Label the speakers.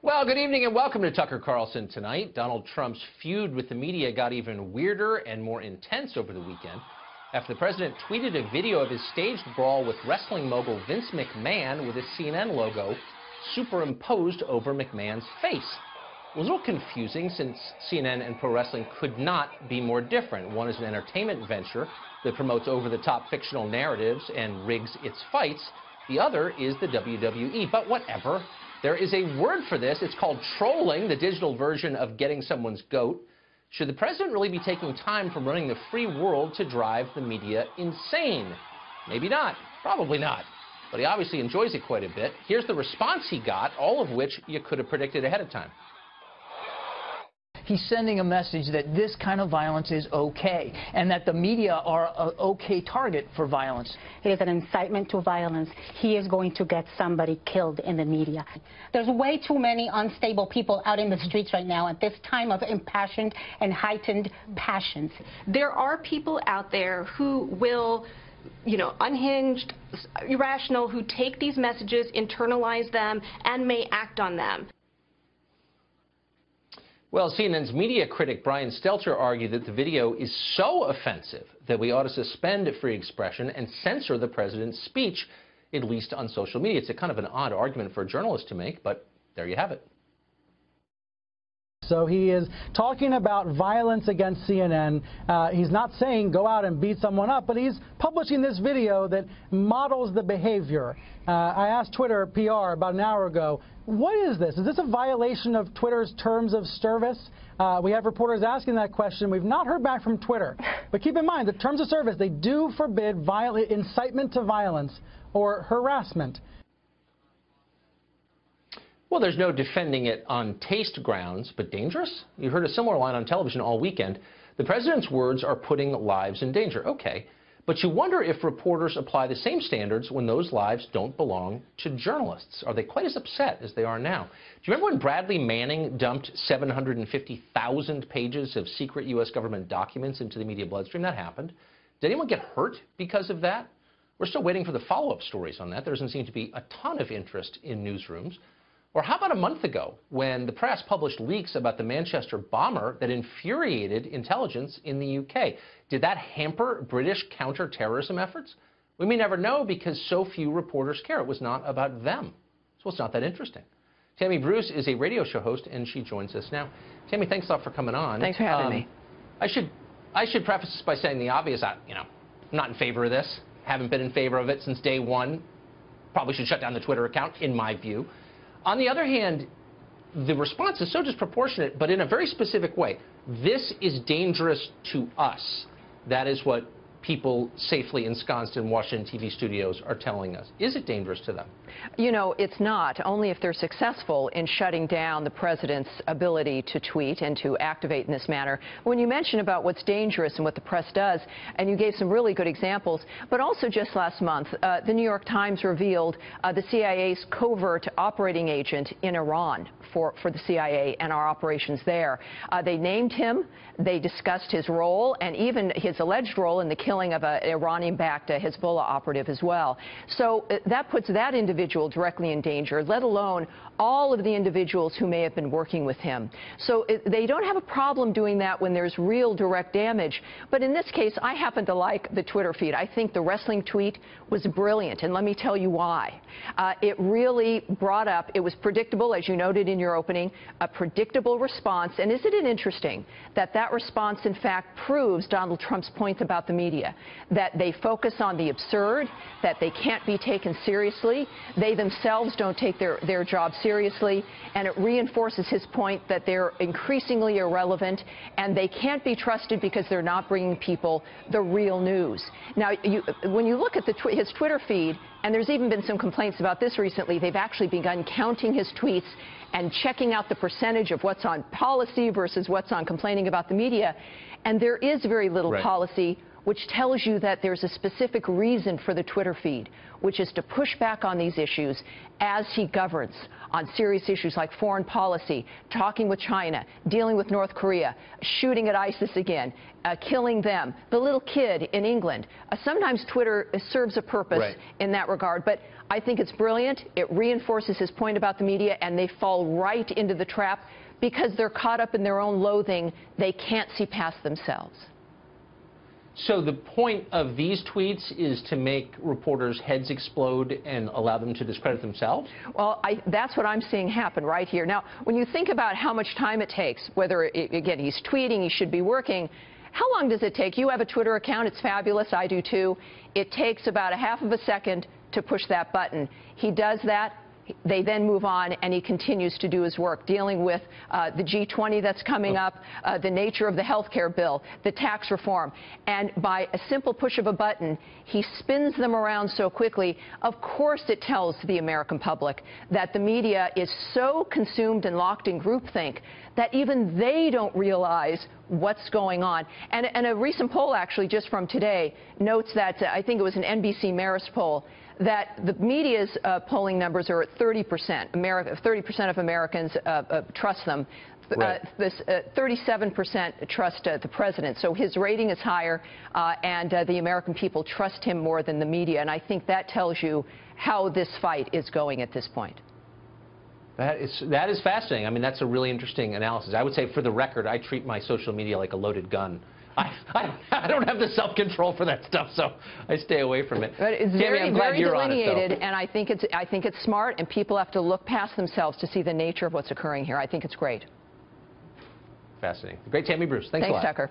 Speaker 1: Well, good evening and welcome to Tucker Carlson Tonight. Donald Trump's feud with the media got even weirder and more intense over the weekend after the president tweeted a video of his staged brawl with wrestling mogul Vince McMahon with his CNN logo superimposed over McMahon's face. It was a little confusing since CNN and pro wrestling could not be more different. One is an entertainment venture that promotes over-the-top fictional narratives and rigs its fights. The other is the WWE, but whatever. There is a word for this. It's called trolling, the digital version of getting someone's goat. Should the president really be taking time from running the free world to drive the media insane? Maybe not. Probably not. But he obviously enjoys it quite a bit. Here's the response he got, all of which you could have predicted ahead of time.
Speaker 2: He's sending a message that this kind of violence is okay and that the media are an okay target for violence.
Speaker 3: It is an incitement to violence. He is going to get somebody killed in the media. There's way too many unstable people out in the streets right now at this time of impassioned and heightened passions.
Speaker 4: There are people out there who will, unhinged, irrational, who take these messages, internalize them, and may act on them.
Speaker 1: Well, CNN's media critic Brian Stelter argued that the video is so offensive that we ought to suspend free expression and censor the president's speech, at least on social media. It's a kind of an odd argument for a journalist to make, but there you have it.
Speaker 5: So he is talking about violence against CNN. He's not saying go out and beat someone up, but he's publishing this video that models the behavior. I asked Twitter PR about an hour ago, what is this? Is this a violation of Twitter's terms of service? We have reporters asking that question. We've not heard back from Twitter. But keep in mind, the terms of service, they do forbid incitement to violence or harassment.
Speaker 1: Well, there's no defending it on taste grounds, but dangerous? You heard a similar line on television all weekend. The president's words are putting lives in danger. Okay, but you wonder if reporters apply the same standards when those lives don't belong to journalists. Are they quite as upset as they are now? Do you remember when Bradley Manning dumped 750,000 pages of secret U.S. government documents into the media bloodstream? That happened. Did anyone get hurt because of that? We're still waiting for the follow-up stories on that. There doesn't seem to be a ton of interest in newsrooms. Or how about a month ago when the press published leaks about the Manchester bomber that infuriated intelligence in the UK? Did that hamper British counter-terrorism efforts? We may never know because so few reporters care. It was not about them. So it's not that interesting. Tammy Bruce is a radio show host, and she joins us now. Tammy, thanks a lot for coming on.
Speaker 6: Thanks for having me.
Speaker 1: I should preface this by saying the obvious. I'm not in favor of this. Haven't been in favor of it since day one. Probably should shut down the Twitter account, in my view. On the other hand, the response is so disproportionate, but in a very specific way. This is dangerous to us. That is what people safely ensconced in Washington TV studios are telling us. Is it dangerous to them?
Speaker 6: It's not, only if they're successful in shutting down the president's ability to tweet and to activate in this manner. When you mention about what's dangerous and what the press does, and you gave some really good examples, but also just last month, the New York Times revealed the CIA's covert operating agent in Iran for the CIA and our operations there. They named him, they discussed his role, and even his alleged role in the killing of an Iranian-backed Hezbollah operative as well. So that puts that individual directly in danger, let alone all of the individuals who may have been working with him. So they don't have a problem doing that when there's real direct damage. But in this case, I happen to like the Twitter feed. I think the wrestling tweet was brilliant, and let me tell you why. It really brought up, it was predictable, as you noted in your opening, a predictable response. And isn't it interesting that that response, in fact, proves Donald Trump's point about the media, that they focus on the absurd, that they can't be taken seriously, they themselves don't take their job seriously, and it reinforces his point that they're increasingly irrelevant and they can't be trusted because they're not bringing people the real news. Now, when you look at his Twitter feed, and there's even been some complaints about this recently, they've actually begun counting his tweets and checking out the percentage of what's on policy versus what's on complaining about the media, and there is very little policy which tells you that there's a specific reason for the Twitter feed, which is to push back on these issues as he governs on serious issues like foreign policy, talking with China, dealing with North Korea, shooting at ISIS again, killing them, the little kid in England. Sometimes Twitter serves a purpose in that regard, but I think it's brilliant. It reinforces his point about the media, and they fall right into the trap because they're caught up in their own loathing. They can't see past themselves.
Speaker 1: So the point of these tweets is to make reporters' heads explode and allow them to discredit themselves?
Speaker 6: Well, that's what I'm seeing happen right here. Now, when you think about how much time it takes, whether, again, he's tweeting, he should be working, how long does it take? You have a Twitter account. It's fabulous. I do, too. It takes about a half of a second to push that button. He does that. They then move on, and he continues to do his work, dealing with the G20 that's coming up, the nature of the health care bill, the tax reform. And by a simple push of a button, he spins them around so quickly. Of course it tells the American public that the media is so consumed and locked in groupthink that even they don't realize what's going on. And a recent poll, actually, just from today, notes that, I think it was an NBC Marist poll, that the media's polling numbers are at 30%. 30% of Americans trust them. 37% trust the president. So his rating is higher, and the American people trust him more than the media. And I think that tells you how this fight is going at this point.
Speaker 1: That is fascinating. I mean, that's a really interesting analysis. I would say, for the record, I treat my social media like a loaded gun. I don't have the self-control for that stuff, so I stay away from it.
Speaker 6: But it's
Speaker 1: Tammy,
Speaker 6: very delineated, and I think it's smart, and people have to look past themselves to see the nature of what's occurring here. I think it's great.
Speaker 1: Fascinating. Great, Tammy Bruce. Thanks a lot.
Speaker 6: Thanks, Tucker.